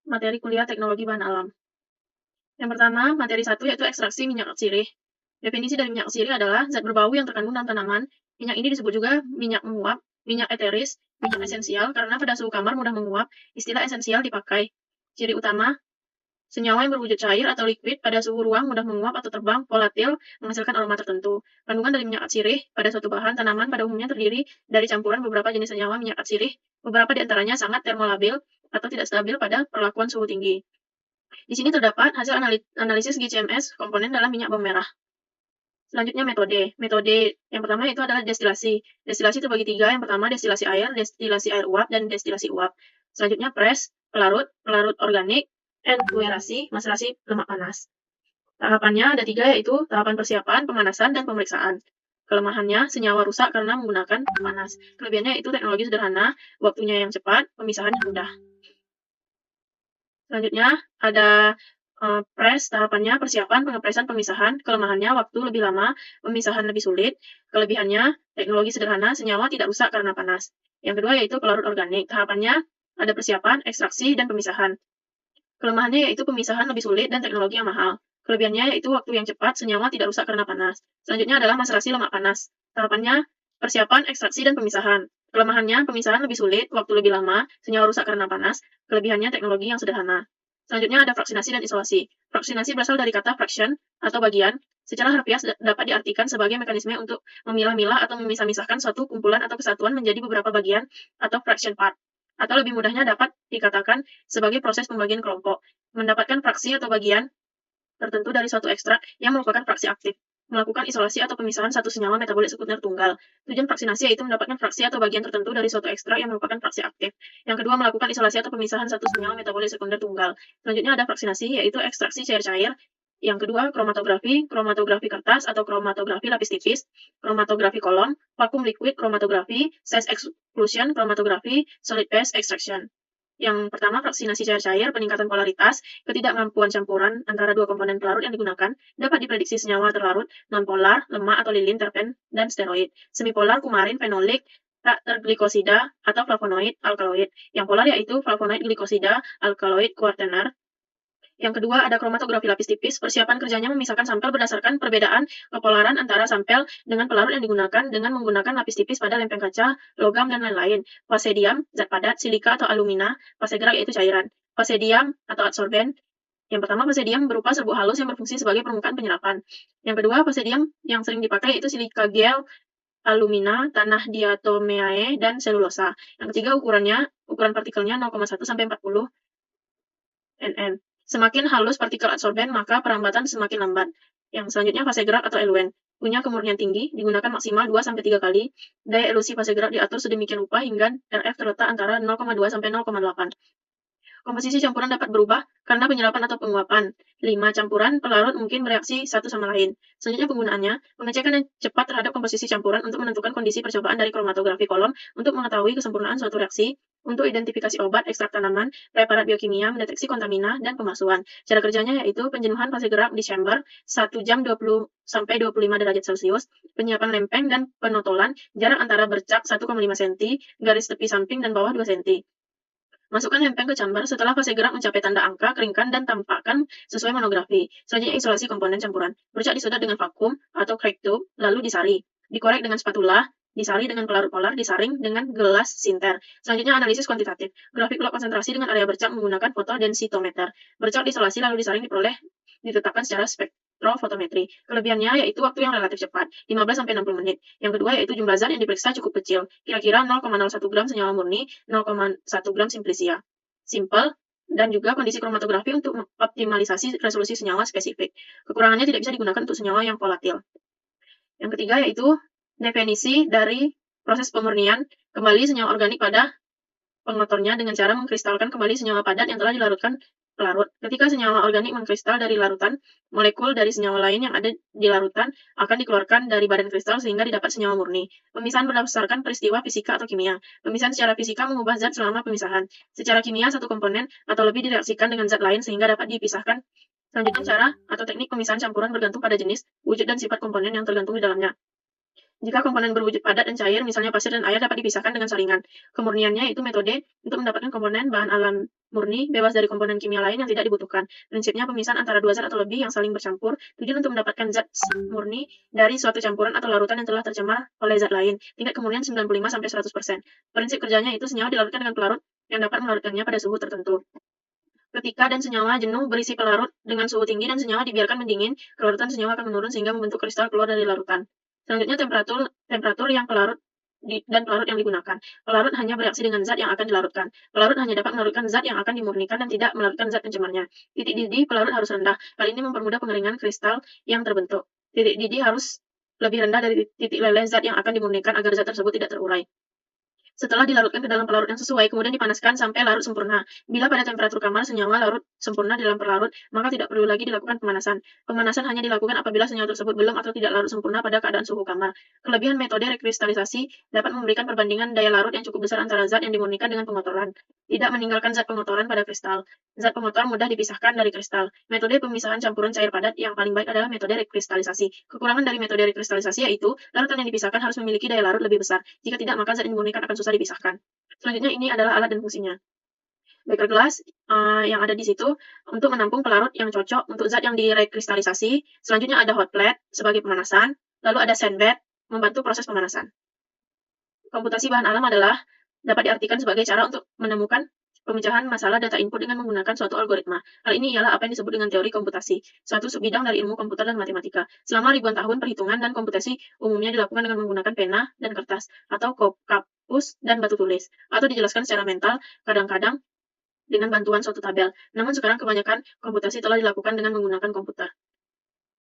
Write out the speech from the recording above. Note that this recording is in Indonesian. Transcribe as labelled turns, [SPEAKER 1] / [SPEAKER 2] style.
[SPEAKER 1] materi kuliah teknologi bahan alam. Yang pertama, materi 1 yaitu ekstraksi minyak sirih. Definisi dari minyak sirih adalah zat berbau yang terkandung dalam tanaman. Minyak ini disebut juga minyak menguap, minyak eteris, minyak esensial karena pada suhu kamar mudah menguap. Istilah esensial dipakai. Ciri utama, senyawa yang berwujud cair atau liquid pada suhu ruang mudah menguap atau terbang, volatil, menghasilkan aroma tertentu. Kandungan dari minyak sirih pada suatu bahan tanaman pada umumnya terdiri dari campuran beberapa jenis senyawa minyak sirih. Beberapa di antaranya sangat termolabil atau tidak stabil pada perlakuan suhu tinggi. Di sini terdapat hasil analisis GCMS komponen dalam minyak bawang merah. Selanjutnya metode. Metode yang pertama itu adalah destilasi. Destilasi terbagi 3. Yang pertama destilasi air uap, dan destilasi uap. Selanjutnya press, pelarut organik, entuerasi, maserasi lemak panas. Tahapannya ada 3, yaitu tahapan persiapan, pemanasan, dan pemeriksaan. Kelemahannya, senyawa rusak karena menggunakan panas. Kelebihannya itu teknologi sederhana, waktunya yang cepat, pemisahan yang mudah. Selanjutnya ada press, tahapannya persiapan, pengepresan, pemisahan. Kelemahannya waktu lebih lama, pemisahan lebih sulit. Kelebihannya teknologi sederhana, senyawa tidak rusak karena panas. Yang kedua yaitu pelarut organik. Tahapannya ada persiapan, ekstraksi, dan pemisahan. Kelemahannya yaitu pemisahan lebih sulit dan teknologi yang mahal. Kelebihannya yaitu waktu yang cepat, senyawa tidak rusak karena panas. Selanjutnya adalah maserasi lemak panas. Tahapannya persiapan, ekstraksi, dan pemisahan. Kelemahannya, pemisahan lebih sulit, waktu lebih lama, senyawa rusak karena panas. Kelebihannya teknologi yang sederhana. Selanjutnya ada fraksinasi dan isolasi. Fraksinasi berasal dari kata fraction atau bagian. Secara harfiah dapat diartikan sebagai mekanisme untuk memilah-milah atau memisah-misahkan suatu kumpulan atau kesatuan menjadi beberapa bagian atau fraction part. Atau lebih mudahnya dapat dikatakan sebagai proses pembagian kelompok. Mendapatkan fraksi atau bagian tertentu dari suatu ekstrak yang merupakan fraksi aktif. Melakukan isolasi atau pemisahan satu senyawa metabolit sekunder tunggal. Tujuan fraksinasi yaitu mendapatkan fraksi atau bagian tertentu dari suatu ekstrak yang merupakan fraksi aktif. Yang kedua, melakukan isolasi atau pemisahan satu senyawa metabolit sekunder tunggal. Selanjutnya ada fraksinasi, yaitu ekstraksi cair-cair. Yang kedua, kromatografi kertas atau kromatografi lapis tipis, kromatografi kolom, vakum liquid kromatografi, size exclusion kromatografi, solid phase extraction. Yang pertama, fraksinasi cair-cair, peningkatan polaritas, ketidakmampuan campuran antara dua komponen pelarut yang digunakan, dapat diprediksi senyawa terlarut, nonpolar, lemak atau lilin, terpen, dan steroid. Semipolar, kumarin, fenolik, tak terglikosida, atau flavonoid, alkaloid. Yang polar yaitu flavonoid, glikosida, alkaloid, kuartener. Yang kedua, ada kromatografi lapis tipis. Persiapan kerjanya memisahkan sampel berdasarkan perbedaan kepolaran antara sampel dengan pelarut yang digunakan dengan menggunakan lapis tipis pada lempeng kaca, logam, dan lain-lain. Fase diam, zat padat, silika atau alumina. Fase gerak yaitu cairan. Fase diam atau adsorben. Yang pertama, fase diam berupa serbuk halus yang berfungsi sebagai permukaan penyerapan. Yang kedua, fase diam yang sering dipakai yaitu silika gel, alumina, tanah diatomeae, dan selulosa. Yang ketiga, ukuran partikelnya 0,1 sampai 40 nm. Semakin halus partikel adsorben, maka perambatan semakin lambat. Yang selanjutnya fase gerak atau eluen. Punya kemurnian tinggi, digunakan maksimal 2-3 kali. Daya elusi fase gerak diatur sedemikian rupa hingga RF terletak antara 0,2 sampai 0,8. Komposisi campuran dapat berubah karena penyerapan atau penguapan. 5 campuran pelarut mungkin bereaksi satu sama lain. Selanjutnya penggunaannya, pengecekan yang cepat terhadap komposisi campuran untuk menentukan kondisi percobaan dari kromatografi kolom untuk mengetahui kesempurnaan suatu reaksi, untuk identifikasi obat, ekstrak tanaman, preparat biokimia, mendeteksi kontamina, dan pemalsuan. Cara kerjanya yaitu penjenuhan fase gerak di chamber 1 jam 20 sampai 25 derajat Celcius, penyiapan lempeng dan penotolan, jarak antara bercak 1,5 cm, garis tepi samping dan bawah 2 cm. Masukkan lempeng ke chamber setelah fase gerak mencapai tanda angka, keringkan, dan tampakkan sesuai monografi. Selanjutnya isolasi komponen campuran. Bercak disedot dengan vakum atau crack tube, lalu disari. Dikorek dengan spatula, disari dengan pelarut polar, disaring dengan gelas sinter. Selanjutnya analisis kuantitatif. Grafik log konsentrasi dengan area bercak menggunakan fotodensitometer. Bercak diisolasi lalu disaring ditetapkan secara spektrofotometri. Kelebihannya yaitu waktu yang relatif cepat, 15-60 menit. Yang kedua yaitu jumlah zat yang diperiksa cukup kecil, kira-kira 0,01 gram senyawa murni, 0,1 gram simplisia. Simple, dan juga kondisi kromatografi untuk optimalisasi resolusi senyawa spesifik. Kekurangannya tidak bisa digunakan untuk senyawa yang volatil. Yang ketiga yaitu definisi dari proses pemurnian kembali senyawa organik pada pengotornya dengan cara mengkristalkan kembali senyawa padat yang telah dilarutkan pelarut. Ketika senyawa organik mengkristal dari larutan, molekul dari senyawa lain yang ada di larutan akan dikeluarkan dari badan kristal sehingga didapat senyawa murni. Pemisahan berdasarkan peristiwa fisika atau kimia. Pemisahan secara fisika mengubah zat selama pemisahan. Secara kimia, satu komponen atau lebih direaksikan dengan zat lain sehingga dapat dipisahkan. Selanjutnya, cara atau teknik pemisahan campuran bergantung pada jenis, wujud, dan sifat komponen yang tergantung di dalamnya. Jika komponen berwujud padat dan cair, misalnya pasir dan air, dapat dipisahkan dengan saringan. Kemurniannya itu metode untuk mendapatkan komponen bahan alam murni, bebas dari komponen kimia lain yang tidak dibutuhkan. Prinsipnya pemisahan antara dua zat atau lebih yang saling bercampur, tujuan untuk mendapatkan zat murni dari suatu campuran atau larutan yang telah tercemar oleh zat lain. Tingkat kemurnian 95–100%. Prinsip kerjanya itu senyawa dilarutkan dengan pelarut yang dapat melarutkannya pada suhu tertentu. Ketika dan senyawa jenuh berisi pelarut dengan suhu tinggi dan senyawa dibiarkan mendingin, kelarutan senyawa akan menurun sehingga membentuk kristal keluar dari larutan. Selanjutnya temperatur yang pelarut dan pelarut yang digunakan. Pelarut hanya bereaksi dengan zat yang akan dilarutkan. Pelarut hanya dapat melarutkan zat yang akan dimurnikan dan tidak melarutkan zat pencemarnya. Titik didih pelarut harus rendah. Hal ini mempermudah pengeringan kristal yang terbentuk. Titik didih harus lebih rendah dari titik leleh zat yang akan dimurnikan agar zat tersebut tidak terurai. Setelah dilarutkan ke dalam pelarut yang sesuai, kemudian dipanaskan sampai larut sempurna. Bila pada temperatur kamar senyawa larut sempurna di dalam pelarut, maka tidak perlu lagi dilakukan pemanasan. Pemanasan hanya dilakukan apabila senyawa tersebut belum atau tidak larut sempurna pada keadaan suhu kamar. Kelebihan metode rekristalisasi dapat memberikan perbandingan daya larut yang cukup besar antara zat yang dimurnikan dengan pengotoran. Tidak meninggalkan zat pengotoran pada kristal. Zat pengotor mudah dipisahkan dari kristal. Metode pemisahan campuran cair padat yang paling baik adalah metode rekristalisasi. Kekurangan dari metode rekristalisasi yaitu larutan yang dipisahkan harus memiliki daya larut lebih besar. Jika tidak, maka zat yang dimurnikan akan susah dipisahkan. Selanjutnya ini adalah alat dan fungsinya. Beker gelas yang ada di situ untuk menampung pelarut yang cocok untuk zat yang direkristalisasi. Selanjutnya ada hot plate sebagai pemanasan. Lalu ada sandbag membantu proses pemanasan. Komputasi bahan alam adalah dapat diartikan sebagai cara untuk menemukan pemecahan masalah data input dengan menggunakan suatu algoritma. Hal ini ialah apa yang disebut dengan teori komputasi, suatu subbidang dari ilmu komputer dan matematika. Selama ribuan tahun, perhitungan dan komputasi umumnya dilakukan dengan menggunakan pena dan kertas, atau kapus dan batu tulis, atau dijelaskan secara mental, kadang-kadang dengan bantuan suatu tabel. Namun sekarang kebanyakan komputasi telah dilakukan dengan menggunakan komputer.